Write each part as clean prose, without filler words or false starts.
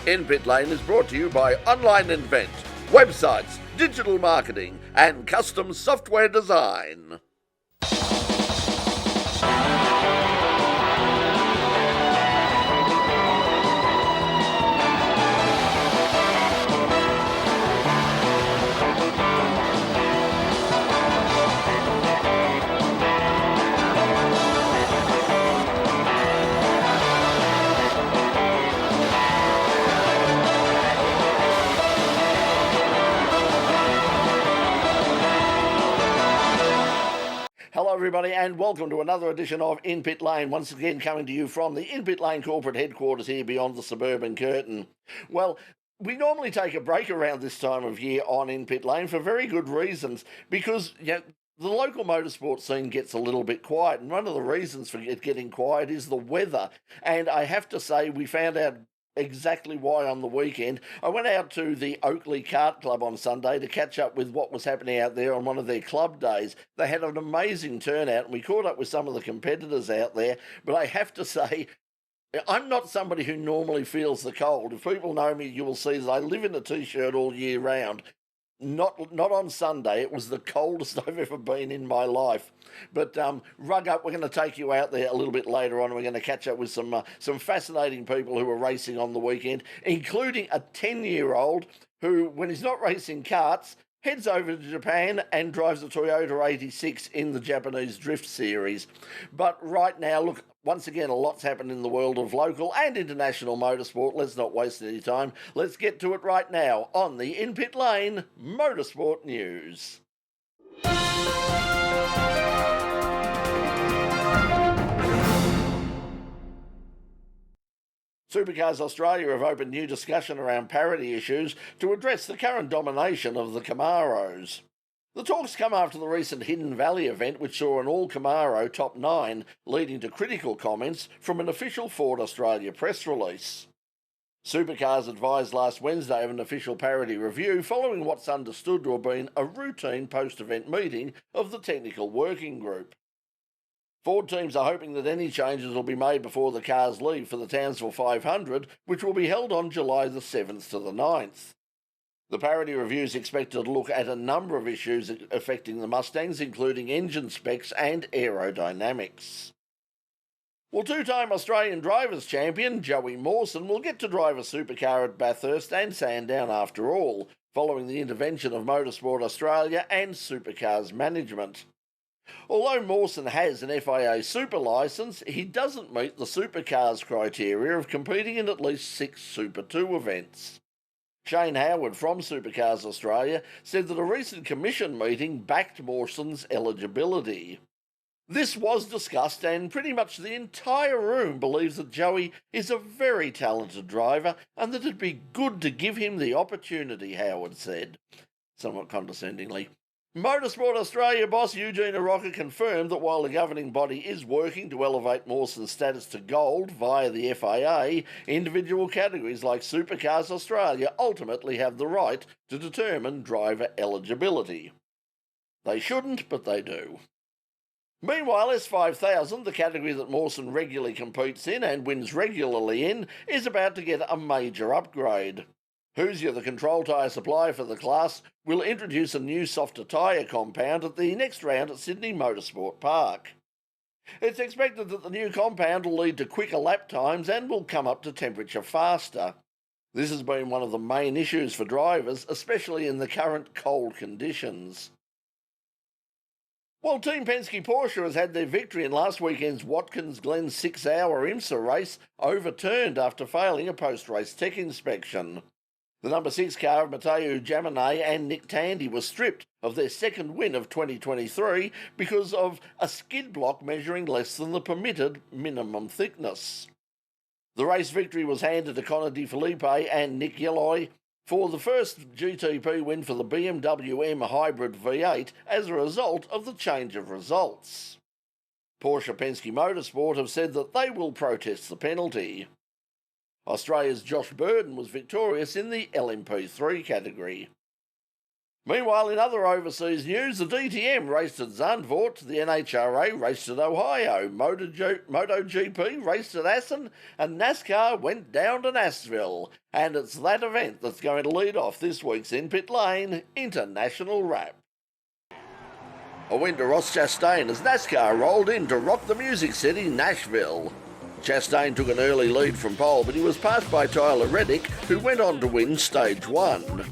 In Pit Lane is brought to you by Online Invent, websites, digital marketing, and custom software design. Hello everybody and welcome to another edition of In Pit Lane, once again coming to you from the In Pit Lane corporate headquarters here beyond the suburban curtain. Well, we normally take a break around this time of year on In Pit Lane for very good reasons, because the local motorsport scene gets a little bit quiet, and one of the reasons for it getting quiet is the weather. And I have to say, we found out exactly why on the weekend. I went out to the Oakleigh Kart Club on Sunday to catch up with what was happening out there on one of their club days. They had an amazing turnout, and we caught up with some of the competitors out there, but I have to say, I'm not somebody who normally feels the cold. If people know me, you will see that I live in a t-shirt all year round. Not on Sunday. It was the coldest I've ever been in my life. But rug up, we're going to take you out there a little bit later on. We're going to catch up with some fascinating people who were racing on the weekend, including a 10-year-old who, when he's not racing karts, heads over to Japan and drives a Toyota 86 in the Japanese Drift Series. But right now, look, once again, a lot's happened in the world of local and international motorsport. Let's not waste any time. Let's get to it right now on the In Pit Lane Motorsport News. Supercars Australia have opened new discussion around parity issues to address the current domination of the Camaros. The talks come after the recent Hidden Valley event, which saw an all-Camaro top 9, leading to critical comments from an official Ford Australia press release. Supercars advised last Wednesday of an official parity review following what's understood to have been a routine post-event meeting of the technical working group. Ford teams are hoping that any changes will be made before the cars leave for the Townsville 500, which will be held on July the 7th to the 9th. The parity review is expected to look at a number of issues affecting the Mustangs, including engine specs and aerodynamics. Well, two-time Australian Drivers' Champion Joey Mawson will get to drive a supercar at Bathurst and Sandown after all, following the intervention of Motorsport Australia and Supercars management. Although Mawson has an FIA super licence, he doesn't meet the Supercars criteria of competing in at least 6 Super 2 events. Shane Howard from Supercars Australia said that a recent commission meeting backed Mawson's eligibility. This was discussed, and pretty much the entire room believes that Joey is a very talented driver and that it'd be good to give him the opportunity, Howard said, somewhat condescendingly. Motorsport Australia boss Eugene Arocca confirmed that while the governing body is working to elevate Mawson's status to gold via the FIA, individual categories like Supercars Australia ultimately have the right to determine driver eligibility. They shouldn't, but they do. Meanwhile, S5000, the category that Mawson regularly competes in and wins regularly in, is about to get a major upgrade. Hoosier, the control tyre supplier for the class, will introduce a new softer tyre compound at the next round at Sydney Motorsport Park. It's expected that the new compound will lead to quicker lap times and will come up to temperature faster. This has been one of the main issues for drivers, especially in the current cold conditions. Well, Team Penske Porsche has had their victory in last weekend's Watkins Glen 6-hour IMSA race overturned after failing a post-race tech inspection. The number 6 car of Matteo Jaminet and Nick Tandy was stripped of their second win of 2023 because of a skid block measuring less than the permitted minimum thickness. The race victory was handed to Connor De Felipe and Nick Yelloy for the first GTP win for the BMW M Hybrid V8 as a result of the change of results. Porsche Penske Motorsport have said that they will protest the penalty. Australia's Josh Burden was victorious in the LMP3 category. Meanwhile, in other overseas news, the DTM raced at Zandvoort, the NHRA raced at Ohio, MotoGP raced at Assen, and NASCAR went down to Nashville. And it's that event that's going to lead off this week's In Pit Lane International Wrap. A win to Ross Chastain as NASCAR rolled in to rock the Music City, Nashville. Chastain took an early lead from pole, but he was passed by Tyler Reddick, who went on to win Stage 1.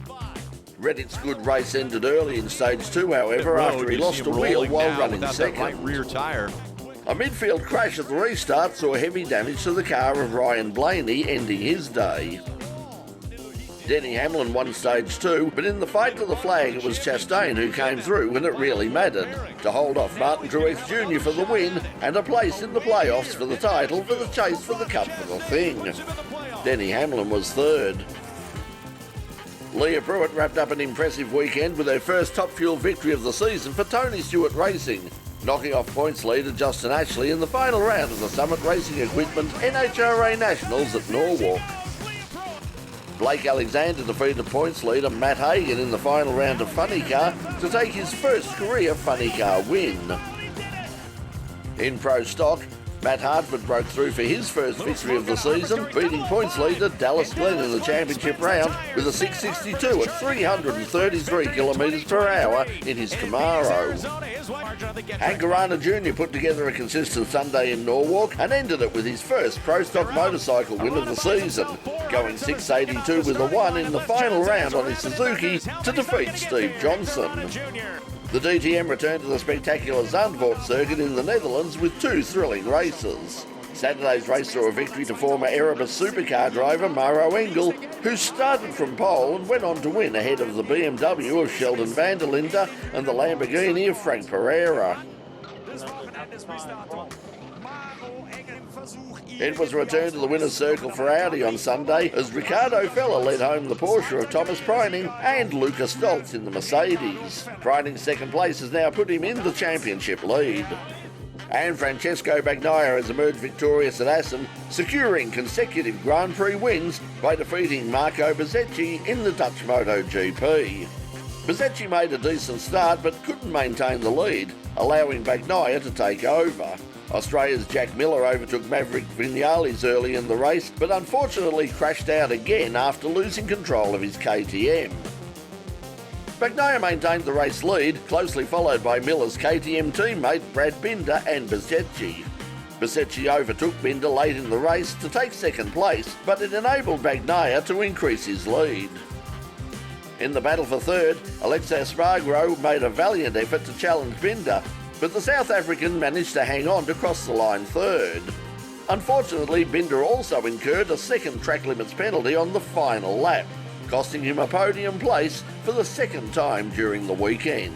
Reddick's good race ended early in Stage 2, however, after he lost a wheel while running second. Right rear tire. A midfield crash at the restart saw heavy damage to the car of Ryan Blaney, ending his day. Denny Hamlin won Stage 2, but in the fight to the flag it was Chastain who came through when it really mattered, to hold off Martin Truex Jr. for the win and a place in the playoffs for the title for the chase for the Cup for the thing. Denny Hamlin was third. Leah Pruitt wrapped up an impressive weekend with her first Top Fuel victory of the season for Tony Stewart Racing, knocking off points leader Justin Ashley in the final round of the Summit Racing Equipment NHRA Nationals at Norwalk. Blake Alexander defeated points leader Matt Hagan in the final round of Funny Car to take his first career Funny Car win. In Pro Stock, Matt Hartford broke through for his first victory of the season, beating points leader Dallas Glen in the championship round with a 662 at 333 kilometres per hour in his Camaro. Hank Arana Jr. put together a consistent Sunday in Norwalk and ended it with his first Pro Stock motorcycle win of the season, going 682 with a 1 in the final round on his Suzuki to defeat Steve Johnson. The DTM returned to the spectacular Zandvoort circuit in the Netherlands with two thrilling races. Saturday's race saw a victory to former Erebus supercar driver Mauro Engel, who started from pole and went on to win ahead of the BMW of Sheldon van der Linde and the Lamborghini of Frank Pereira. It was a return to the winner's circle for Audi on Sunday as Ricardo Fella led home the Porsche of Thomas Preining and Lucas Stoltz in the Mercedes. Preining's second place has now put him in the championship lead. And Francesco Bagnaia has emerged victorious at Assen, securing consecutive Grand Prix wins by defeating Marco Bezzecchi in the Dutch MotoGP. Bezzecchi made a decent start but couldn't maintain the lead, allowing Bagnaia to take over. Australia's Jack Miller overtook Maverick Vinales early in the race, but unfortunately crashed out again after losing control of his KTM. Bagnaia maintained the race lead, closely followed by Miller's KTM teammate Brad Binder and Bezzecchi. Bezzecchi overtook Binder late in the race to take second place, but it enabled Bagnaia to increase his lead. In the battle for third, Alexei Spargaro made a valiant effort to challenge Binder, but the South African managed to hang on to cross the line third. Unfortunately, Binder also incurred a second track limits penalty on the final lap, costing him a podium place for the second time during the weekend.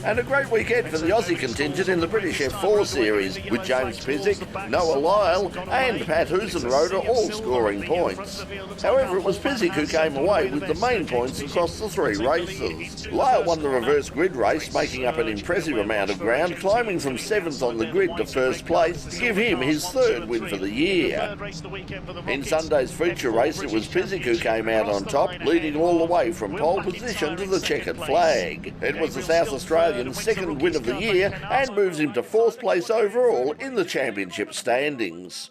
And a great weekend for the Aussie contingent in the British F4 series, with James Pizick, Noah Lyle and Pat Husenroder all scoring points. However, it was Pizick who came away with the main points across the three races. Lyle won the reverse grid race, making up an impressive amount of ground, climbing from 7th on the grid to first place to give him his third win for the year. In Sunday's feature race, it was Pizick who came out on top, leading all the way from pole position to the checkered flag. It was the South Australian's second win of the year and moves him to 4th place overall in the championship standings.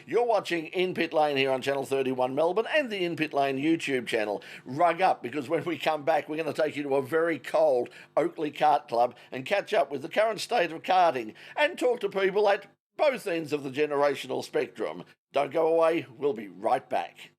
You're watching In Pit Lane here on Channel 31 Melbourne and the In Pit Lane YouTube channel. Rug up, because when we come back, we're going to take you to a very cold Oakleigh Kart Club and catch up with the current state of karting and talk to people at both ends of the generational spectrum. Don't go away, we'll be right back.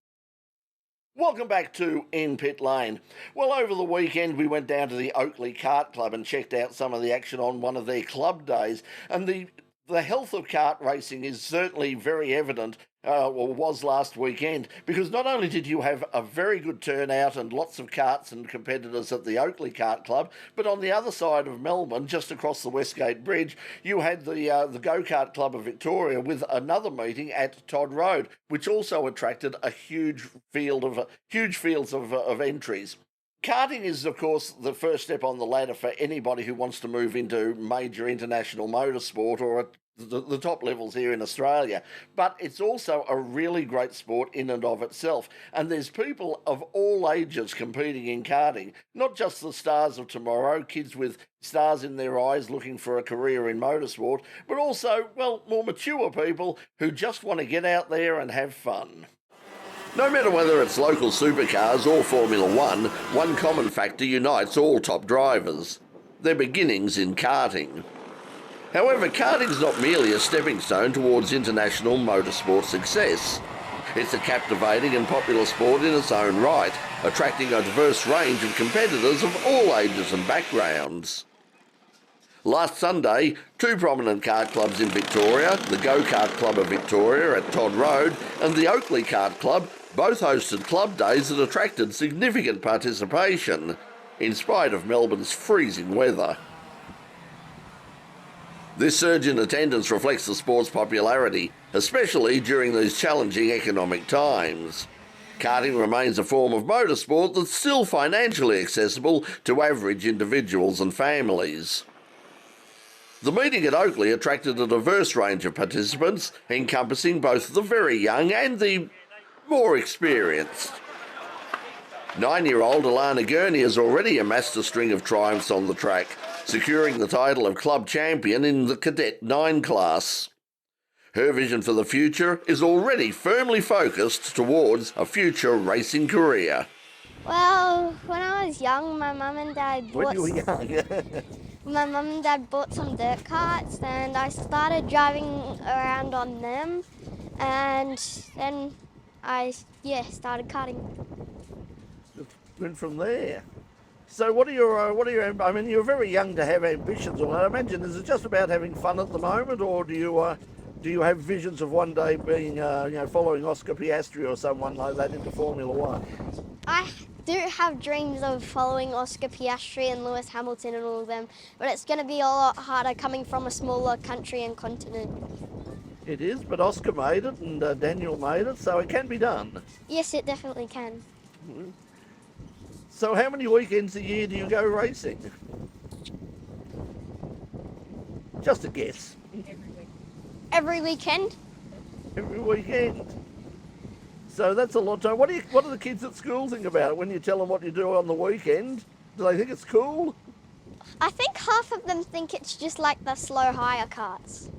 Welcome back to In Pit Lane. Well, over the weekend we went down to the Oakleigh Kart Club and checked out some of the action on one of their club days, and the health of kart racing is certainly very evident, or was last weekend, because not only did you have a very good turnout and lots of karts and competitors at the Oakleigh Kart Club, but on the other side of Melbourne, just across the Westgate Bridge, you had the Go-Kart Club of Victoria with another meeting at Todd Road, which also attracted a huge fields of entries. Karting is, of course, the first step on the ladder for anybody who wants to move into major international motorsport or the top levels here in Australia, but it's also a really great sport in and of itself. And there's people of all ages competing in karting, not just the stars of tomorrow, kids with stars in their eyes looking for a career in motorsport, but also, well, more mature people who just want to get out there and have fun. No matter whether it's local supercars or Formula One, one common factor unites all top drivers: their beginnings in karting. However, karting's not merely a stepping stone towards international motorsport success. It's a captivating and popular sport in its own right, attracting a diverse range of competitors of all ages and backgrounds. Last Sunday, two prominent kart clubs in Victoria, the Go-Kart Club of Victoria at Todd Road and the Oakleigh Kart Club, both hosted club days that attracted significant participation, in spite of Melbourne's freezing weather. This surge in attendance reflects the sport's popularity, especially during these challenging economic times. Karting remains a form of motorsport that's still financially accessible to average individuals and families. The meeting at Oakleigh attracted a diverse range of participants, encompassing both the very young and the more experienced. 9-year-old ALANA Gurney has already amassed a string of triumphs on the track, securing the title of club champion in the Cadet 9 class. Her vision for the future is already firmly focused towards a future racing career. Well, when I was young, my mum and dad bought some dirt carts, and I started driving around on them, and then I started karting. Went from there. So what are your I mean, you're very young to have ambitions, or I imagine, is it just about having fun at the moment, or do you have visions of one day being following Oscar Piastri or someone like that into Formula One? I do have dreams of following Oscar Piastri and Lewis Hamilton and all of them, but it's going to be a lot harder coming from a smaller country and continent. It is, but Oscar made it and Daniel made it, so it can be done. Yes, it definitely can. Mm-hmm. So how many weekends a year do you go racing? Just a guess. Every weekend. Every weekend. So that's a lot of time. What do the kids at school think about it when you tell them what you do on the weekend? Do they think it's cool? I think half of them think it's just like the slow hire karts.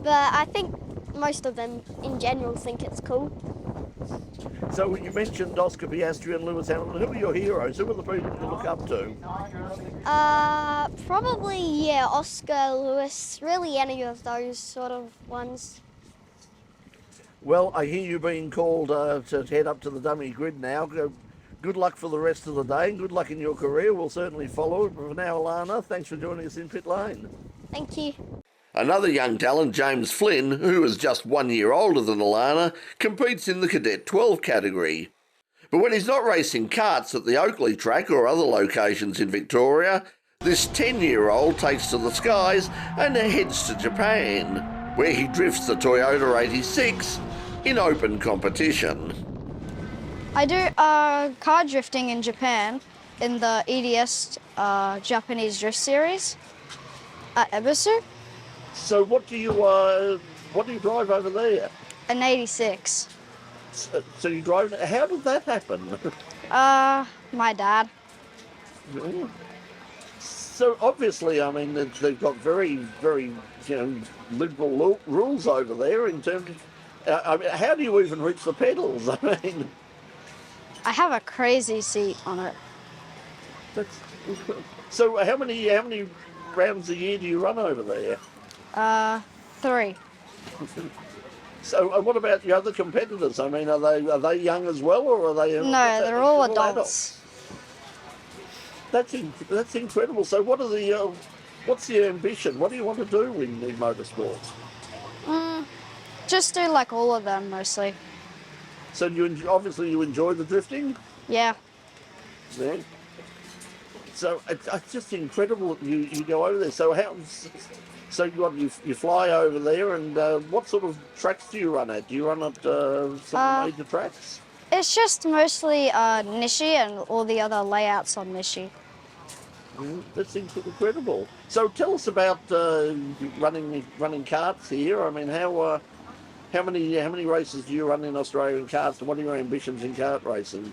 But I think most of them in general think it's cool. So when you mentioned Oscar Piastri and Lewis Hamilton, who are your heroes? Who are the people you look up to? Probably, Oscar, Lewis, really any of those sort of ones. Well, I hear you being called to head up to the dummy grid now. Good luck for the rest of the day and good luck in your career. We'll certainly follow it. But for now, ALANA, thanks for joining us in pit lane. Thank you. Another young talent, James Flynn, who is just 1 year older than ALANA, competes in the Cadet 12 category. But when he's not racing karts at the Oakleigh track or other locations in Victoria, this 10-year-old takes to the skies and heads to Japan, where he drifts the Toyota 86 in open competition. I do car drifting in Japan in the EDS Japanese Drift Series at Ebisu. So what do you drive over there? An 86. So you drive. How did that happen? My dad. So obviously, I mean, they've got very, very, liberal rules over there in terms of. I mean, how do you even reach the pedals? I mean, I have a crazy seat on it. So how many rounds a year do you run over there? 3. So what about the other competitors? I mean, are they young as well, or are they? No, they're all adults. That's incredible. So what's the ambition? What do you want to do in motorsports? Just do like all of them mostly. So obviously you enjoy the drifting? Yeah. Yeah. So it's just incredible that you go over there. So you fly over there, and what sort of tracks do you run at? Do you run at some major tracks? It's just mostly Nishi and all the other layouts on Nishi. That's incredible. So tell us about running karts here. I mean, how many races do you run in Australia in karts, and what are your ambitions in kart racing?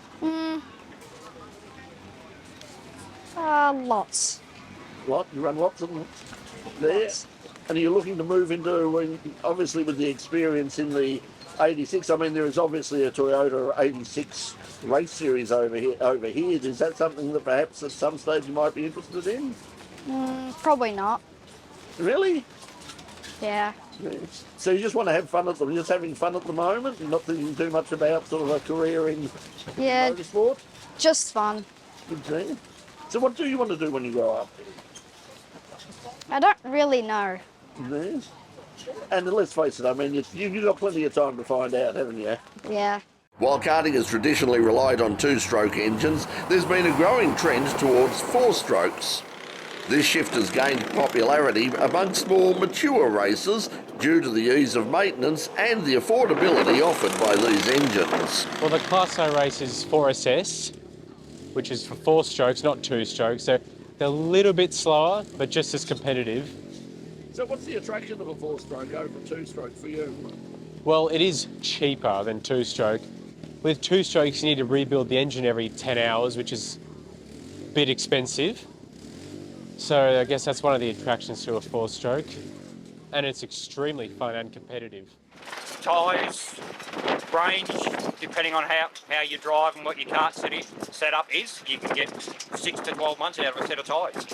Lots. What? You run lots of them there? Lots. And are you looking to move into, obviously with the experience in the 86, I mean, there is obviously a Toyota 86 race series over here. Is that something that perhaps at some stage you might be interested in? Probably not. Really? Yeah. So you just want to have fun at them, just having fun at the moment, and not thinking too much about sort of a career in motorsport? Just fun. Okay. So what do you want to do when you grow up? I don't really know. Yes. And let's face it, I mean, you've got plenty of time to find out, haven't you? Yeah. While karting has traditionally relied on two-stroke engines, there's been a growing trend towards four-strokes. This shift has gained popularity amongst more mature racers due to the ease of maintenance and the affordability offered by these engines. Well, the Class A race is 4SS, which is for four strokes, not two strokes. So they're a little bit slower, but just as competitive. So what's the attraction of a four-stroke over a two-stroke for you? Well, it is cheaper than two-stroke. With two strokes, you need to rebuild the engine every 10 hours, which is a bit expensive. So I guess that's one of the attractions to a four-stroke. And it's extremely fun and competitive. Tyres, range, depending on how you drive and what your kart setup is, you can get 6 to 12 months out of a set of tyres.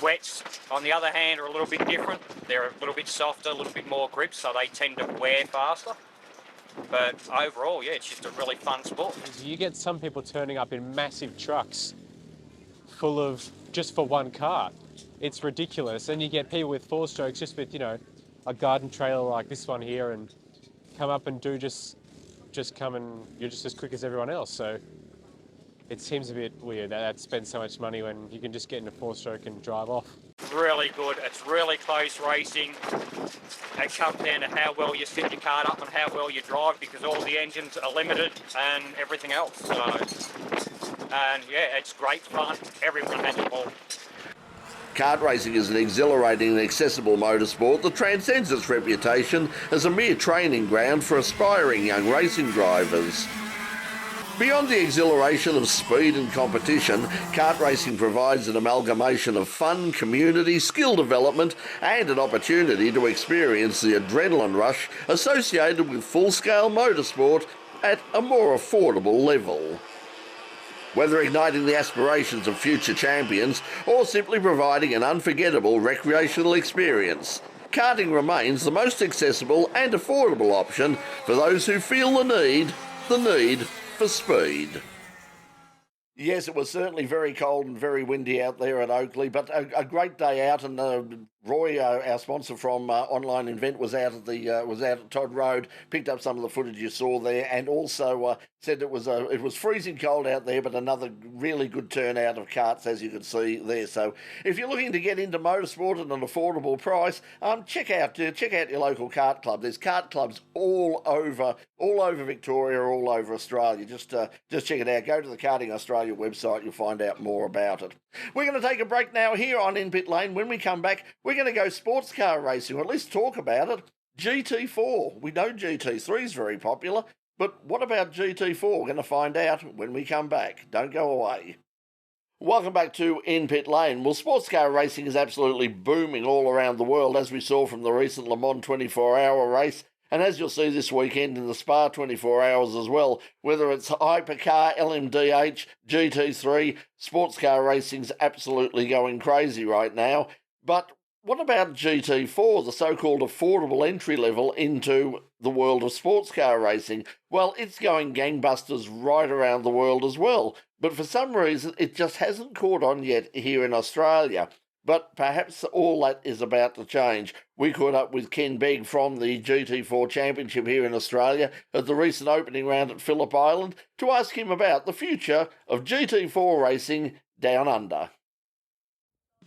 Wets, on the other hand, are a little bit different. They're a little bit softer, a little bit more grip, so they tend to wear faster. But overall, yeah, it's just a really fun sport. You get some people turning up in massive trucks full of just for one kart. It's ridiculous. And you get people with four strokes just with, a garden trailer like this one here and come up and do just come and you're just as quick as everyone else. So it seems a bit weird that I'd spend so much money when you can just get in a four-stroke and drive off. Really good. It's really close racing. It comes down to how well you set your kart up and how well you drive, because all the engines are limited and everything else. So, and yeah, it's great fun. Everyone has a ball. Kart racing is an exhilarating and accessible motorsport that transcends its reputation as a mere training ground for aspiring young racing drivers. Beyond the exhilaration of speed and competition, kart racing provides an amalgamation of fun, community, skill development and an opportunity to experience the adrenaline rush associated with full-scale motorsport at a more affordable level. Whether igniting the aspirations of future champions or simply providing an unforgettable recreational experience, karting remains the most accessible and affordable option for those who feel the need for speed. Yes, it was certainly very cold and very windy out there at Oakleigh, but a great day out, and Roy, our sponsor from Online Invent, was out at Todd Road, picked up some of the footage you saw there, and also said it was freezing cold out there, but another really good turnout of karts, as you can see there. So if you're looking to get into motorsport at an affordable price, check out your local kart club. There's kart clubs all over Victoria, all over Australia. Just check it out. Go to the Karting Australia website, you'll find out more about it. We're going to take a break now here on In Pit Lane. When we come back, we're going to go sports car racing, or at least talk about it. GT4. We know GT3 is very popular, but what about GT4? We're going to find out when we come back. Don't go away. Welcome back to In Pit Lane. Well, sports car racing is absolutely booming all around the world, as we saw from the recent Le Mans 24-hour race. And as you'll see this weekend in the Spa 24 hours as well, whether it's hypercar, LMDH, GT3, sports car racing's absolutely going crazy right now. But what about GT4, the so-called affordable entry level into the world of sports car racing? Well, it's going gangbusters right around the world as well. But for some reason, it just hasn't caught on yet here in Australia. But perhaps all that is about to change. We caught up with Ken Begg from the GT4 Championship here in Australia at the recent opening round at Phillip Island to ask him about the future of GT4 racing down under.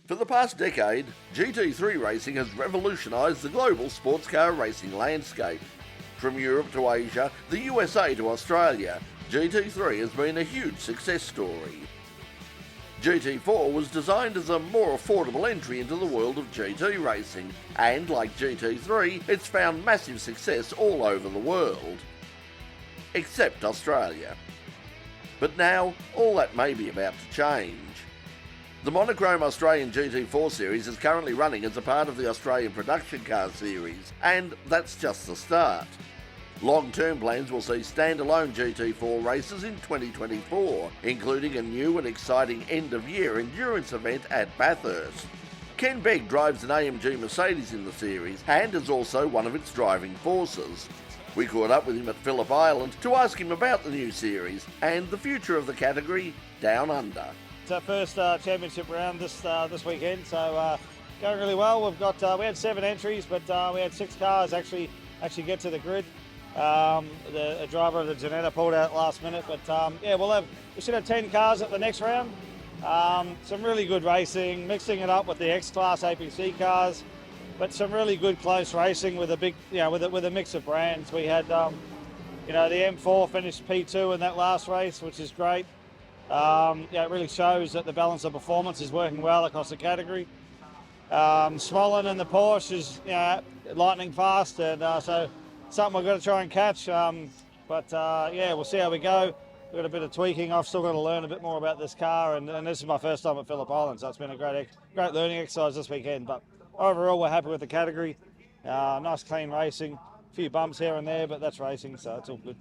For the past decade, GT3 racing has revolutionised the global sports car racing landscape. From Europe to Asia, the USA to Australia, GT3 has been a huge success story. GT4 was designed as a more affordable entry into the world of GT racing, and like GT3, it's found massive success all over the world. Except Australia. But now, all that may be about to change. The monochrome Australian GT4 series is currently running as a part of the Australian Production Car series, and that's just the start. Long-term plans will see standalone GT4 races in 2024, including a new and exciting end-of-year endurance event at Bathurst. Ken Begg drives an AMG Mercedes in the series and is also one of its driving forces. We caught up with him at Phillip Island to ask him about the new series and the future of the category Down Under. It's our first championship round this weekend, so going really well. We had 7 entries, but we had 6 cars actually get to the grid. A driver of the Janetta pulled out last minute, but yeah, we should have 10 cars at the next round. Some really good racing, mixing it up with the X-Class APC cars, but some really good close racing with a big, with a mix of brands. We had, the M4 finished P2 in that last race, which is great. It really shows that the balance of performance is working well across the category. Smollen in the Porsche is lightning fast, and so something we've got to try and catch. We'll see how we go. We've got a bit of tweaking. I've still got to learn a bit more about this car, and this is my first time at Phillip Island, so it's been a great learning exercise this weekend. But overall, we're happy with the category. Nice clean racing, a few bumps here and there, but that's racing, so it's all good.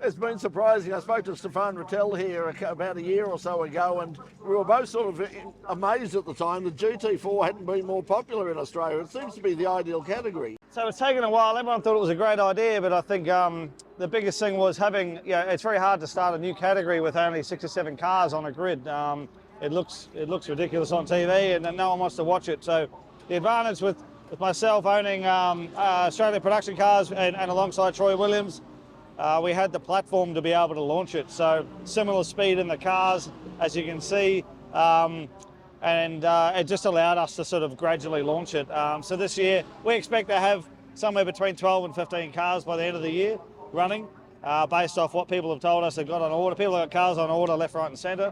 It's been surprising. I spoke to Stefan Rattel here about a year or so ago, and we were both sort of amazed at the time that GT4 hadn't been more popular in Australia. It seems to be the ideal category. So it's taken a while. Everyone thought it was a great idea, but I think the biggest thing was having, it's very hard to start a new category with only 6 or 7 cars on a grid. It looks ridiculous on TV, and no one wants to watch it. So the advantage with myself owning Australian Production Cars and alongside Troy Williams, we had the platform to be able to launch it. So similar speed in the cars, as you can see, and it just allowed us to sort of gradually launch it. So this year, we expect to have somewhere between 12 and 15 cars by the end of the year running, based off what people have told us they've got on order. People have got cars on order left, right and centre.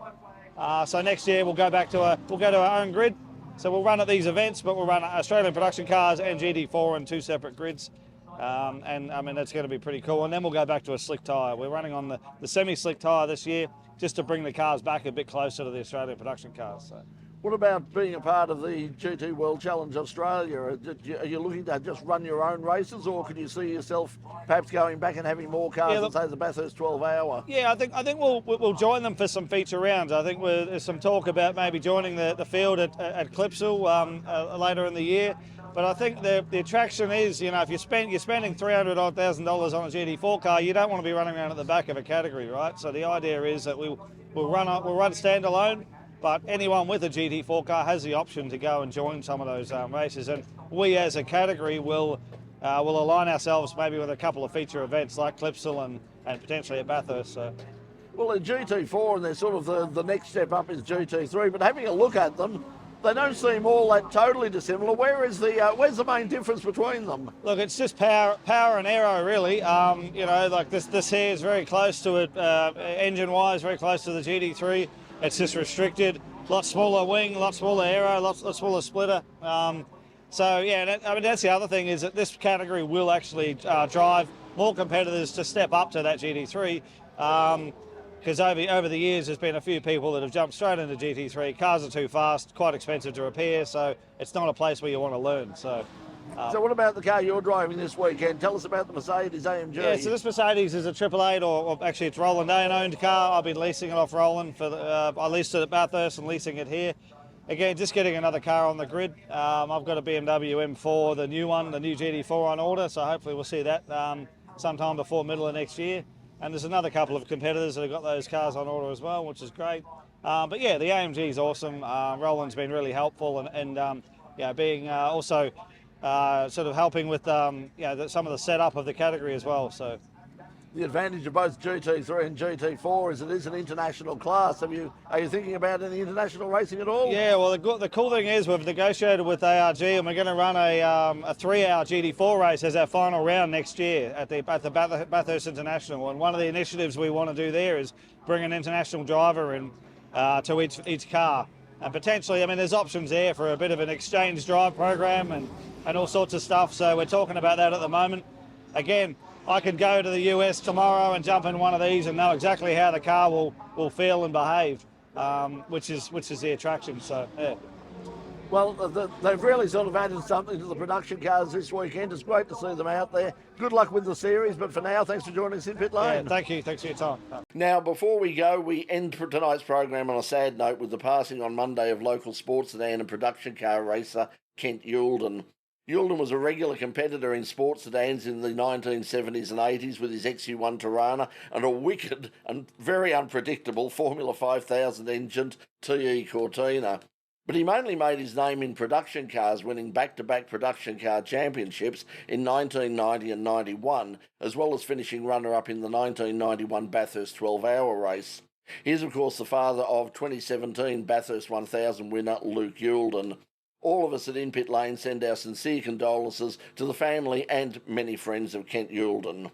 So next year we'll go to our own grid. So we'll run at these events, but we'll run Australian Production Cars and GT4 in 2 separate grids. And I mean, that's going to be pretty cool. And then we'll go back to a slick tyre. We're running on the semi-slick tyre this year, just to bring the cars back a bit closer to the Australian Production Cars. So. What about being a part of the GT World Challenge Australia? Are you looking to just run your own races, or could you see yourself perhaps going back and having more cars than, say, the Bathurst 12-hour? Yeah, I think we'll join them for some feature rounds. I think there's some talk about maybe joining the field at Clipsal later in the year. But I think the attraction is, if you're spending $300,000 on a GT4 car, you don't want to be running around at the back of a category, right? So the idea is that we'll run standalone, but anyone with a GT4 car has the option to go and join some of those races. And we as a category will align ourselves maybe with a couple of feature events like Clipsal and potentially at Bathurst. So. Well, in GT4, and they're sort of the next step up is GT3, but having a look at them, they don't seem all that totally dissimilar. Where's the main difference between them? Look, it's just power and aero, really. Like this here is very close to it, engine-wise, very close to the GT3. It's just restricted. Lot smaller wing, lot smaller aero, lot smaller splitter. So yeah, that's the other thing, is that this category will actually drive more competitors to step up to that GT3. Because over the years, there's been a few people that have jumped straight into GT3. Cars are too fast, quite expensive to repair, so it's not a place where you want to learn. So what about the car you're driving this weekend? Tell us about the Mercedes AMG. Yeah, so this Mercedes is a 888, or actually it's Roland Dane-owned car. I've been leasing it off Roland. I leased it at Bathurst and leasing it here. Again, just getting another car on the grid. I've got a BMW M4, the new one, the new GT4 on order, so hopefully we'll see that sometime before middle of next year. And there's another couple of competitors that have got those cars on order as well, which is great. But yeah, the AMG is awesome. Roland's been really helpful, and being also sort of helping with some of the setup of the category as well. So the advantage of both GT3 and GT4 is it is an international class. Are you thinking about any international racing at all? Yeah, well, the cool thing is we've negotiated with ARG, and we're going to run a 3-hour GT4 race as our final round next year at the Bathurst International. And one of the initiatives we want to do there is bring an international driver in to each car. And potentially, I mean, there's options there for a bit of an exchange drive program and all sorts of stuff. So we're talking about that at the moment. Again, I could go to the US tomorrow and jump in one of these and know exactly how the car will feel and behave, which is the attraction. So yeah. Well, they've really sort of added something to the production cars this weekend. It's great to see them out there. Good luck with the series, but for now, thanks for joining us in Pit Lane. Yeah, thank you. Thanks for your time. Now, before we go, we end tonight's program on a sad note with the passing on Monday of local sports sedan and production car racer Kent Youlden. Youlden was a regular competitor in sports sedans in the 1970s and 80s with his XU1 Tirana and a wicked and very unpredictable Formula 5000 engined TE Cortina. But he mainly made his name in production cars, winning back-to-back production car championships in 1990 and 91, as well as finishing runner-up in the 1991 Bathurst 12-hour race. He is, of course, the father of 2017 Bathurst 1000 winner Luke Youlden. All of us at In Pit Lane send our sincere condolences to the family and many friends of Kent Youlden.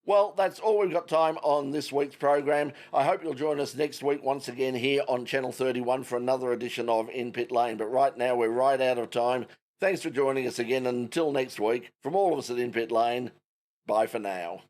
Well, that's all we've got time on this week's program. I hope you'll join us next week once again here on Channel 31 for another edition of In Pit Lane. But right now, we're right out of time. Thanks for joining us again, and until next week, from all of us at In Pit Lane, bye for now.